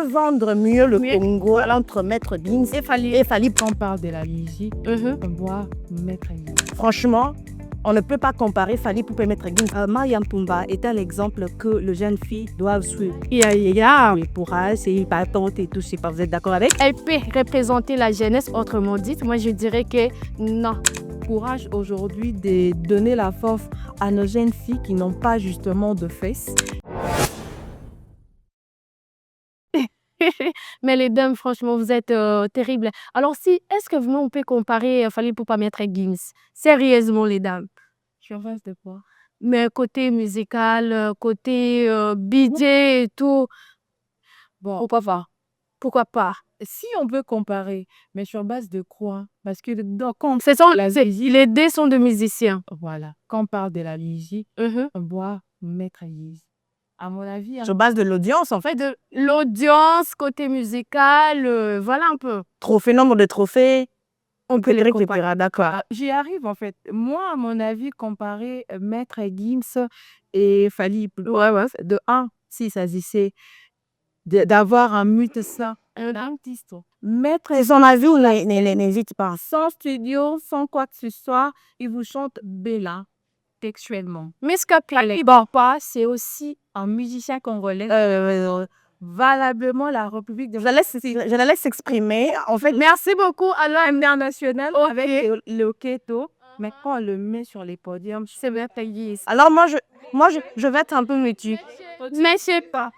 peut vendre mieux le Congo entre Maître Gims et Fally. Quand on parle de la musique, on voit Maître Gims. Franchement, on ne peut pas comparer Fally Ipupa et Maître Gims. Mariam Pumba est un exemple que les jeunes filles doivent suivre. Oui, Pour elle, c'est hypatante et tout, je sais pas, vous êtes d'accord avec? elle peut représenter la jeunesse, autrement dit. Moi, je dirais que non. Courage aujourd'hui de donner la force à nos jeunes filles qui n'ont pas justement de fesses. Mais les dames, franchement, vous êtes terribles. Alors, est-ce que vraiment on peut comparer Fally Ipupa Maître Gims? Sérieusement, les dames. Tu en face de quoi? Mais côté musical, côté budget et tout, Bon, pourquoi pas? Pourquoi pas? si on peut comparer, mais sur base de quoi? Parce que quand Ce sont la musique, les deux sont de musiciens. voilà, quand on parle de la musique, Mhm. on voit Maître Gims. À mon avis, Sur base de l'audience, en fait. De l'audience, côté musical, voilà un peu. Nombre de trophées. On peut les Frédéric comparer. Pépera, d'accord. j'y arrive en fait. Moi, à mon avis, comparer Maître Gims et Fally Ipupa, Ouais. de un, s'il s'agissait d'avoir un médecin, un artiste, Maître C'est son avis ou n'hésite pas. sans studio, sans quoi que ce soit, il vous chante Bella, textuellement. Mais ce que Fally Ipupa, c'est aussi un musicien congolais, valablement la République de... Je la laisse s'exprimer. En fait, Merci beaucoup à l'international Ok. avec le Keto. Mais quand on le met sur les podiums, c'est Maître Gims. alors je vais être un peu mutu. Mais je sais pas.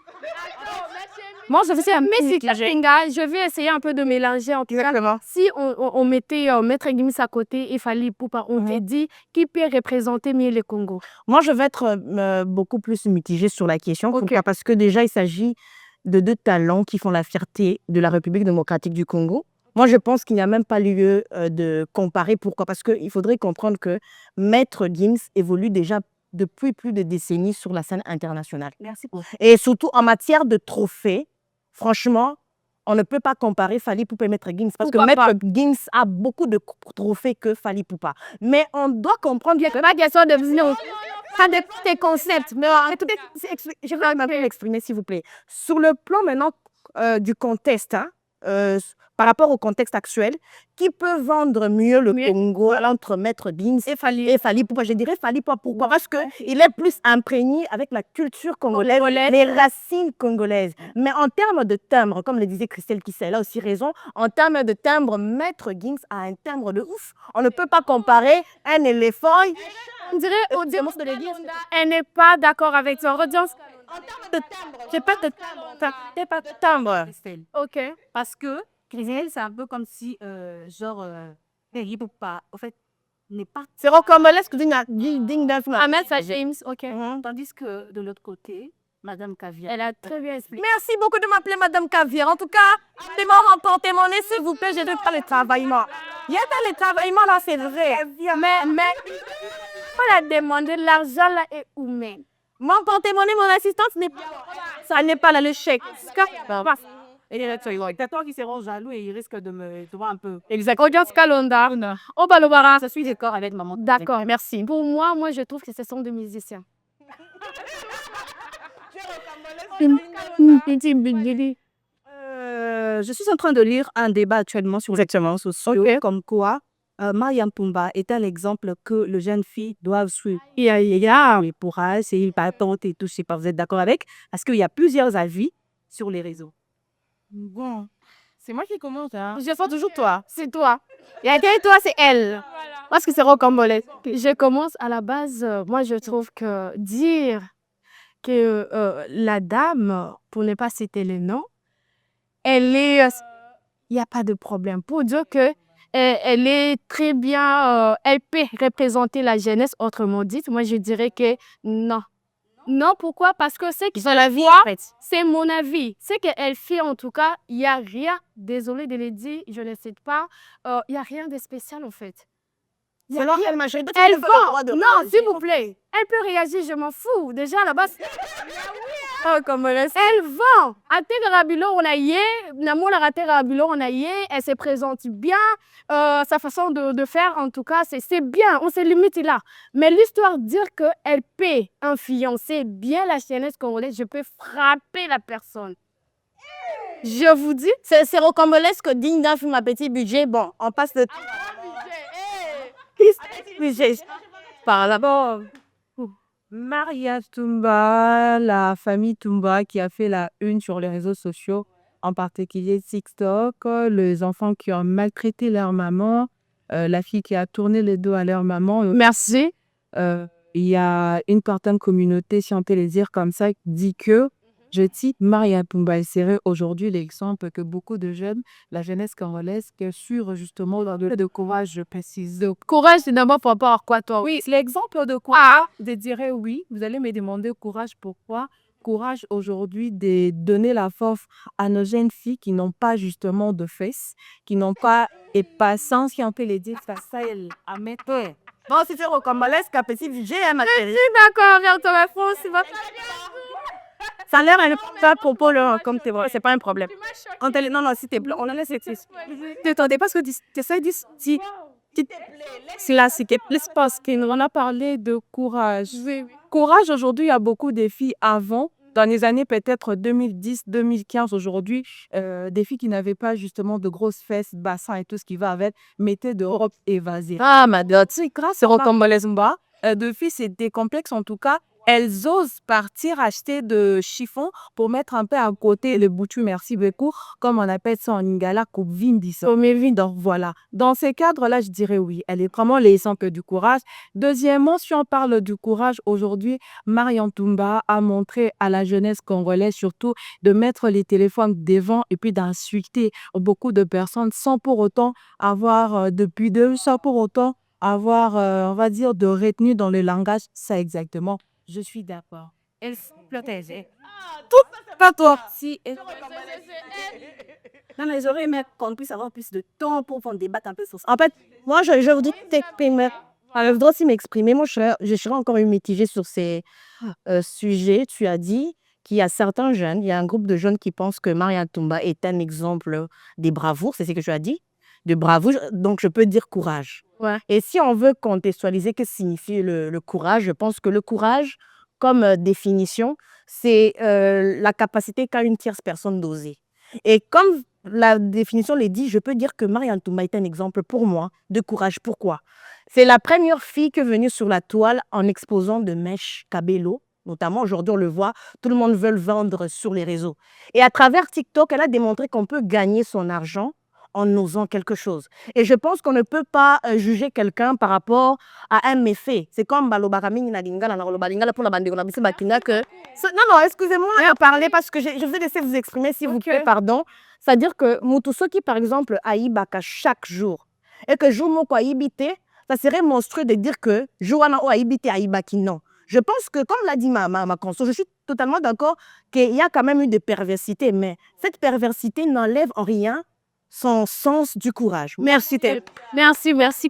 moi, je faisais un Mais si petit je vais essayer un peu de mélanger. En tout cas, Exactement. si on mettait Maître Gims à côté et Fally Ipupa, on te dit qui peut représenter mieux le Congo? Moi, je vais être beaucoup plus mitigée sur la question. Ok. Pourquoi? Parce que déjà, il s'agit de deux talents qui font la fierté de la République démocratique du Congo. Moi, je pense qu'il n'y a même pas lieu de comparer. Pourquoi? Parce qu'il faudrait comprendre que Maître Gims évolue déjà depuis plus de décennies sur la scène internationale. Merci pour Et surtout en matière de trophées, franchement, on ne peut pas comparer Fally Ipupa et Maître Gims parce que Pourquoi Maître Gims a beaucoup de trophées que Fally Ipupa. Mais on doit comprendre bien que... C'est pas question de vision. Ça dépend des concepts. Mais Je vais un peu m'exprimer, s'il vous plaît. Sur le plan maintenant du contexte, par rapport au contexte actuel, qui peut vendre mieux le Congo entre Maître Gims et Fally Ipupa? Je dirais Fally Ipupa. Pourquoi? Parce qu'il est plus imprégné avec la culture congolaise, les racines congolaises. Mais en termes de timbre, comme le disait Christelle Kissé, elle a aussi raison, en termes de timbre, Maître Gims a un timbre de ouf. On ne peut pas comparer un éléphant. on dirait elle n'est pas d'accord avec son audience. En termes de timbre, j'ai pas de timbre. J'ai pas de timbre. Christelle. Ok. Parce que Christelle, c'est un peu comme si, Fally Ipupa, en fait, n'est pas... C'est rocambolesque digne d'un film. Maître Gims, ok. Tandis que de l'autre côté, Madame Caviar... Elle a très bien expliqué. Merci beaucoup de m'appeler Madame Caviar. En tout cas, appelez-moi, remportez mon nez, s'il vous plaît. Je ne pas le travaillement. Il y a pas le travaillement là, c'est vrai. Mais, on a demandé l'argent là et où même? M'emporter mon nez, mon assistante, ça n'est pas là le chèque. C'est toi qui seront jaloux et ils risquent de me voir un peu... Exact. Audience Kalonda. Oh, Balobara. Je suis d'accord avec maman. D'accord, merci. Pour moi, je trouve que ce sont des musiciens. Je suis en train de lire un débat actuellement sur les réseaux sociaux, comme quoi Mariam Pumba est un exemple que les jeunes filles doivent suivre. Oui, pour elle, c'est hypatante et tout, je sais pas, vous êtes d'accord avec? Parce qu'il y a plusieurs avis sur les réseaux. Bon, c'est moi qui commence. Hein. Je sens toujours toi. C'est toi. Il y a quelqu'un, toi, c'est elle. Parce que c'est rocambolesque. Je commence à la base. Moi, je trouve que dire que la dame, pour ne pas citer le nom, elle est... Il n'y a pas de problème. Pour dire que elle est très bien... elle peut représenter la jeunesse, autrement dit. Moi, je dirais que non. Non, pourquoi? Parce que c'est la vie, en fait. c'est mon avis. Ce qu'elle fait, en tout cas, il n'y a rien, désolée de le dire, je ne le cite pas, il n'y a rien de spécial, en fait. C'est leur majorité. Elle vend. Non, s'il vous plaît. Elle peut réagir, je m'en fous. Déjà, à la base, Oh, comme elle elle vend. À Rabilo, on a yé. Namo la raté Rabilo, on a yé. Elle se présente bien. Sa façon de faire, en tout cas, c'est bien. On se limite là. Mais l'histoire dire qu'elle peut influencer bien la jeunesse congolaise, je peux frapper la personne. Je vous dis. C'est rocambolesque, digne d'un film à petit budget. Bon, on passe le budget. Par là-bas. Maria Toumba, la famille Toumba qui a fait la une sur les réseaux sociaux, en particulier TikTok, les enfants qui ont maltraité leur maman, la fille qui a tourné le dos à leur maman. Merci. Il y a une certaine communauté, si on peut le dire comme ça, qui dit que, je cite, Maria Toumba serait aujourd'hui l'exemple que beaucoup de jeunes, la jeunesse congolaise, que sur justement de courage, je précise. Le courage, c'est d'abord par rapport à quoi, toi? Oui, c'est l'exemple de quoi? Je dirais oui. Vous allez me demander courage pourquoi? Courage aujourd'hui de donner la force à nos jeunes filles qui n'ont pas justement de fesses, qui n'ont pas de patience, qui on peut les dire facile à mettre. Bon, si c'est rocambolesque, à petit budget, hein, ma chérie. D'accord, viens, ton réponse, il va. Ça a l'air pas propos, là, comme t'es vrai. C'est pas un problème. Non, non, s'il te plaît, on en laisse existe. T'entendais pas ce que tu essaies de dire? C'est là, c'est que plus parce qu'on a parlé de courage. Courage, aujourd'hui, il y a beaucoup de filles avant, dans les années peut-être 2010, 2015, aujourd'hui, des filles qui n'avaient pas justement de grosses fesses, bassins et tout ce qui va avec, mettaient de robes évasées. Ah, ma dot, c'est grâce C'est rocambolesque. De filles, c'est des complexes en tout cas. Elles osent partir acheter de chiffons pour mettre un peu à côté le boutu, merci beaucoup, comme on appelle ça en lingala, coupe vindissa. Donc voilà. Dans ces cadres-là, je dirais oui. Elle est vraiment l'exemple du courage. Deuxièmement, si on parle du courage aujourd'hui, Mariam Toumba a montré à la jeunesse congolaise surtout de mettre les téléphones devant et puis d'insulter beaucoup de personnes sans pour autant avoir de pudeur, sans pour autant avoir, on va dire, de retenue dans le langage. Ça exactement. Je suis d'accord. Elle se protégeait. pas toi. Si elle... Non, mais j'aurais aimé qu'on puisse avoir plus de temps pour qu'on débatte un peu sur ça. En fait, moi, je vous dis t'exprimer. Je voudrais aussi m'exprimer. Moi, je serais encore mitigée sur ces sujets. Tu as dit qu'il y a certains jeunes, il y a un groupe de jeunes qui pensent que Maria Toumba est un exemple des bravoures. C'est ce que tu as dit, de bravoure. Donc, je peux dire courage. Ouais. Et si on veut contextualiser ce que signifie le courage, je pense que le courage, comme définition, c'est la capacité qu'a une tierce personne d'oser. Et comme la définition le dit, je peux dire que Maria Toumba est un exemple pour moi de courage. Pourquoi? C'est la première fille qui est venue sur la toile en exposant de Mèche Cabello. Notamment, aujourd'hui, on le voit, tout le monde veut le vendre sur les réseaux. Et à travers TikTok, elle a démontré qu'on peut gagner son argent en osant quelque chose. Et je pense qu'on ne peut pas juger quelqu'un par rapport à un méfait. C'est comme Balobaraming Nadingala, pour la bande que... Non, non, excusez-moi de parler parce que je vais laisser vous exprimer, s'il vous plaît, pardon. C'est-à-dire que Mutusoki, par exemple, aïbaka chaque jour. Et que jour moko aïbité, ça serait monstrueux de dire que Joana o aïbité aïbaki, non. Je pense que, comme l'a dit ma conso, je suis totalement d'accord qu'il y a quand même eu de perversité, mais cette perversité n'enlève en rien son sens du courage. Merci. Merci, merci.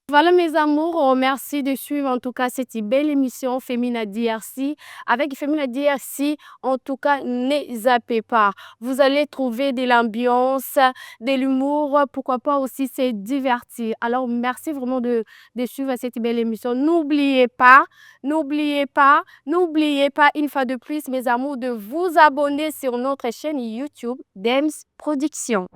Voilà mes amours, merci de suivre en tout cas cette belle émission Femina DRC. Avec Femina DRC, en tout cas, ne zappez pas. Vous allez trouver de l'ambiance, de l'humour, pourquoi pas aussi se divertir. Alors merci vraiment de suivre cette belle émission. N'oubliez pas une fois de plus mes amours de vous abonner sur notre chaîne YouTube Dems Production.